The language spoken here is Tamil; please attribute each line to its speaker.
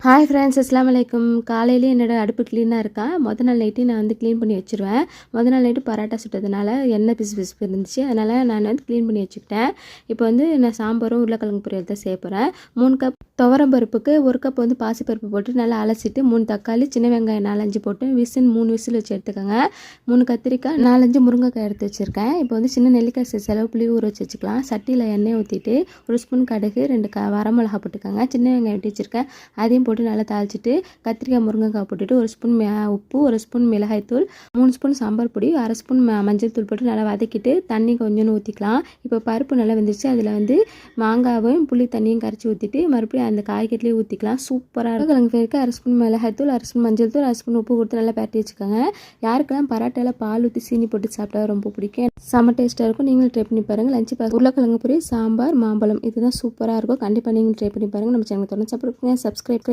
Speaker 1: ஹாய் ஃப்ரெண்ட்ஸ், அஸ்ஸலாமு அலைக்கும். காலையிலேயே என்னோடய அடுப்பு க்ளீனாக இருக்கா. மொதல் நாள் நைட்டு நான் வந்து க்ளீன் பண்ணி வச்சுருவேன். மொதல் நாள் நைட்டு பரோட்டா சுட்டதுனால எண்ணெய் பிசு பிசுப்பு இருந்துச்சு. அதனால் நான் வந்து க்ளீன் பண்ணி வச்சுக்கிட்டேன். இப்போ வந்து நான் சாம்பாரும் உருளைக்கிழங்கு பொரியல் தான் செய்ய போகிறேன். 3 கப் துவரம் பருப்புக்கு 1 கப் வந்து பாசிப்பருப்பு போட்டு நல்லா அலசிட்டு 3 தக்காளி, சின்ன வெங்காயம் 4-5 போட்டு 3 விசில் வச்சு எடுத்துக்கோங்க. 3 கத்திரிக்காய், 4-5 முருங்கைக்காய் எடுத்து வச்சுருக்கேன். இப்போ வந்து சின்ன நெல்லிக்காய் செலவு புளி ஊற வச்சு வச்சுக்கலாம். சட்டியில் எண்ணெய் ஊற்றிட்டு 1 ஸ்பூன் கடுகு, 2 வரமிளகா போட்டுக்கோங்க. சின்ன வெங்காயம் வெட்டி வச்சுருக்கேன், அதையும் போட்டு நல்லா தாளிச்சிட்டு கத்திரிக்காய் முருங்கைக்காய் போட்டுட்டு 1 ஸ்பூன் உப்பு, 1 ஸ்பூன் மிளகாய்த்தூள், 3 ஸ்பூன் சாம்பார் பொடி, 1/2 ஸ்பூன் மஞ்சள் தூள் போட்டு நல்லா வதக்கிட்டு தண்ணி கொஞ்சோன்னு ஊற்றிக்கலாம். இப்போ பருப்பு நல்லா வெந்துருச்சு. அதில் வந்து மாங்காவும் புளி தண்ணியும் கரைச்சி ஊற்றிட்டு மறுபடியும் அந்த காய்கறிலேயே ஊற்றிக்கலாம். சூப்பராக இருக்கும். கிழங்கு பேருக்கு 1/2 ஸ்பூன் மிளகாய்த்தூள், 1/2 ஸ்பூன் மஞ்சள் தூள், 1/2 ஸ்பூன் உப்பு கொடுத்து நல்லா பரட்டி வச்சுக்கோங்க. யாருக்கெல்லாம் பரோட்டாவில் பால் ஊற்றி சீனி போட்டு சாப்பிட்டா ரொம்ப பிடிக்கும். செம்ம டேஸ்ட்டாக இருக்கும். நீங்களும் ட்ரை பண்ணி பாருங்கள். லஞ்சு உருளைக்கிழங்கு பொரி, சாம்பார், மாம்பழம் இதுதான் சூப்பராக இருக்கும். கண்டிப்பாக நீங்களும் ட்ரை பண்ணி பாருங்கள். நம்ம சேனல் தொடர்ந்து சப்ஸ்கிரைப்